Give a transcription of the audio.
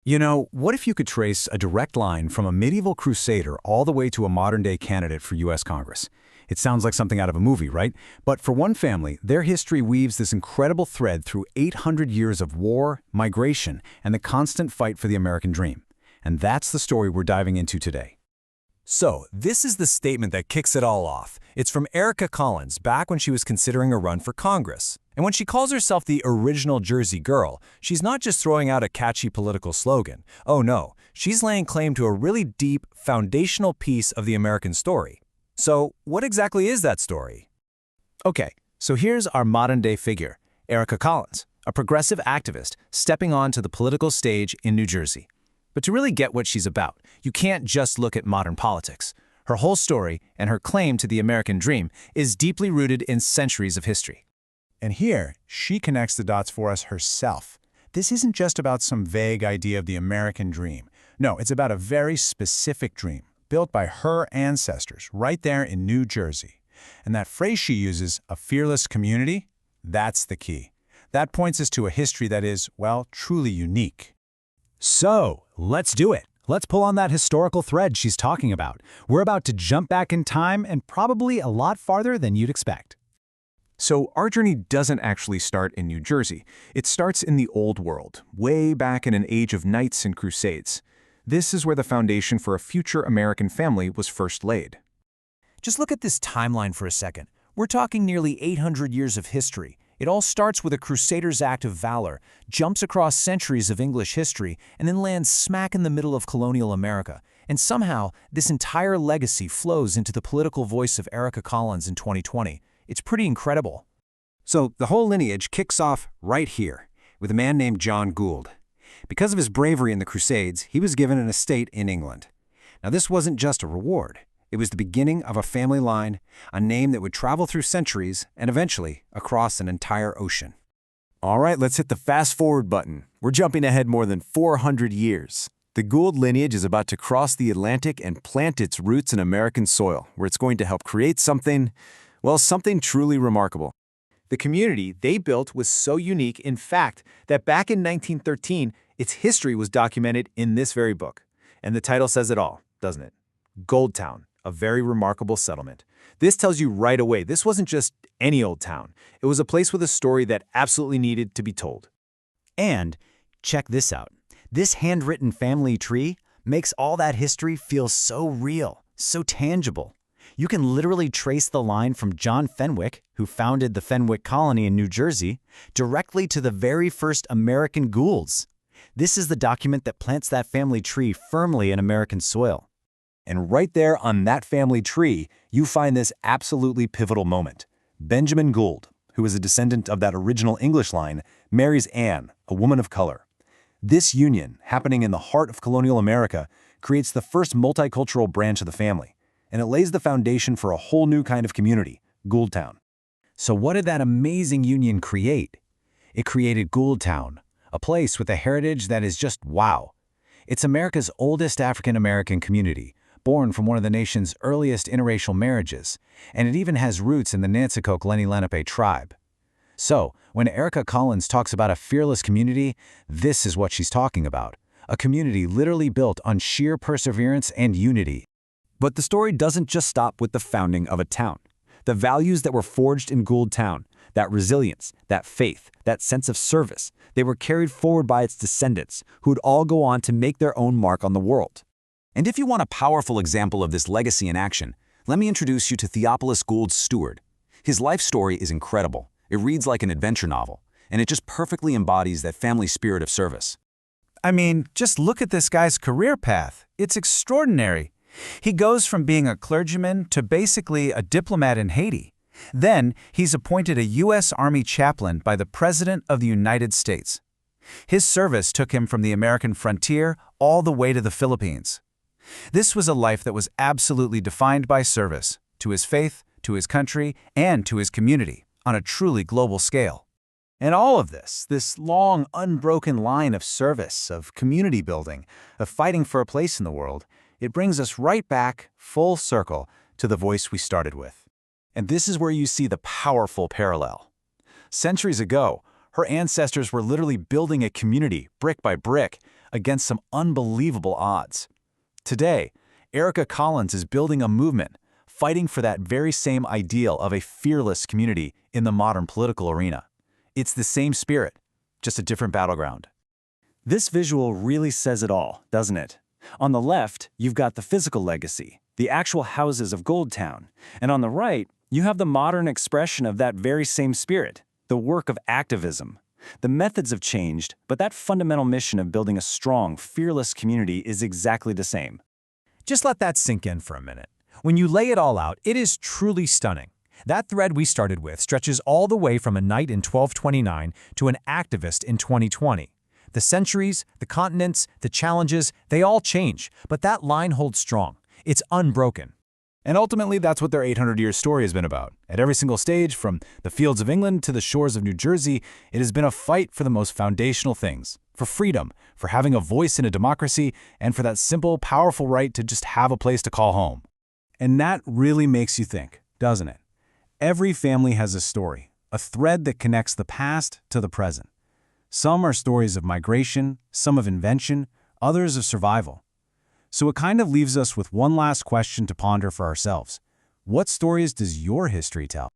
You know, what if you could trace a direct line from a medieval crusader all the way to a modern-day candidate for U.S. Congress? It sounds like something out of a movie, right? But for one family, their history weaves this incredible thread through 800 years of war, migration, and the constant fight for the American dream. And that's the story we're diving into today. So, this is the statement that kicks it all off. It's from Erica Collins back when she was considering a run for Congress. And when she calls herself the original Jersey girl, she's not just throwing out a catchy political slogan. Oh no, she's laying claim to a really deep, foundational piece of the American story. So, what exactly is that story? Okay, so here's our modern-day figure, Erica Collins, a progressive activist stepping onto the political stage in New Jersey. But to really get what she's about, you can't just look at modern politics. Her whole story and her claim to the American dream is deeply rooted in centuries of history. And here, she connects the dots for us herself. This isn't just about some vague idea of the American dream. No, it's about a very specific dream, built by her ancestors right there in New Jersey. And that phrase she uses, a fearless community, that's the key. That points us to a history that is, well, truly unique. So, let's do it. Let's pull on that historical thread she's talking about. We're about to jump back in time and probably a lot farther than you'd expect. So our journey doesn't actually start in New Jersey. It starts in the Old World, way back in an age of knights and crusades. This is where the foundation for a future American family was first laid. Just look at this timeline for a second. We're talking nearly 800 years of history. It all starts with a Crusader's act of valor, jumps across centuries of English history, and then lands smack in the middle of colonial America. And somehow, this entire legacy flows into the political voice of Erica Collins in 2020. It's pretty incredible. So the whole lineage kicks off right here, with a man named John Gould. Because of his bravery in the Crusades, he was given an estate in England. Now this wasn't just a reward. It was the beginning of a family line, a name that would travel through centuries and eventually across an entire ocean. All right, let's hit the fast-forward button. We're jumping ahead more than 400 years. The Gould lineage is about to cross the Atlantic and plant its roots in American soil, where it's going to help create something, well, something truly remarkable. The community they built was so unique, in fact, that back in 1913, its history was documented in this very book. And the title says it all, doesn't it? Gould Town, a very remarkable settlement. This tells you right away, this wasn't just any old town. It was a place with a story that absolutely needed to be told. And check this out. This handwritten family tree makes all that history feel so real, so tangible. You can literally trace the line from John Fenwick, who founded the Fenwick colony in New Jersey, directly to the very first American Goulds. This is the document that plants that family tree firmly in American soil. And right there on that family tree, you find this absolutely pivotal moment. Benjamin Gould, who is a descendant of that original English line, marries Anne, a woman of color. This union, happening in the heart of colonial America, creates the first multicultural branch of the family, and it lays the foundation for a whole new kind of community, Gould Town. So what did that amazing union create? It created Gould Town, a place with a heritage that is just wow. It's America's oldest African-American community, born from one of the nation's earliest interracial marriages, and it even has roots in the Nanticoke Lenni Lenape tribe. So, when Erica Collins talks about a fearless community, this is what she's talking about. A community literally built on sheer perseverance and unity. But the story doesn't just stop with the founding of a town. The values that were forged in Gould Town, that resilience, that faith, that sense of service, they were carried forward by its descendants, who would all go on to make their own mark on the world. And if you want a powerful example of this legacy in action, let me introduce you to Theophilus Gould's steward. His life story is incredible. It reads like an adventure novel, and it just perfectly embodies that family spirit of service. I mean, just look at this guy's career path. It's extraordinary. He goes from being a clergyman to basically a diplomat in Haiti. Then, he's appointed a U.S. Army chaplain by the President of the United States. His service took him from the American frontier all the way to the Philippines. This was a life that was absolutely defined by service, to his faith, to his country, and to his community, on a truly global scale. And all of this long, unbroken line of service, of community building, of fighting for a place in the world, it brings us right back, full circle, to the voice we started with. And this is where you see the powerful parallel. Centuries ago, her ancestors were literally building a community, brick by brick, against some unbelievable odds. Today, Erica Collins is building a movement, fighting for that very same ideal of a fearless community in the modern political arena. It's the same spirit, just a different battleground. This visual really says it all, doesn't it? On the left, you've got the physical legacy, the actual houses of Gould Town, and on the right, you have the modern expression of that very same spirit, the work of activism. The methods have changed, but that fundamental mission of building a strong, fearless community is exactly the same. Just let that sink in for a minute. When you lay it all out, it is truly stunning. That thread we started with stretches all the way from a knight in 1229 to an activist in 2020. The centuries, the continents, the challenges, they all change, but that line holds strong. It's unbroken. And ultimately, that's what their 800-year story has been about. At every single stage, from the fields of England to the shores of New Jersey, it has been a fight for the most foundational things, for freedom, for having a voice in a democracy, and for that simple, powerful right to just have a place to call home. And that really makes you think, doesn't it? Every family has a story, a thread that connects the past to the present. Some are stories of migration, some of invention, others of survival. So it kind of leaves us with one last question to ponder for ourselves. What stories does your history tell?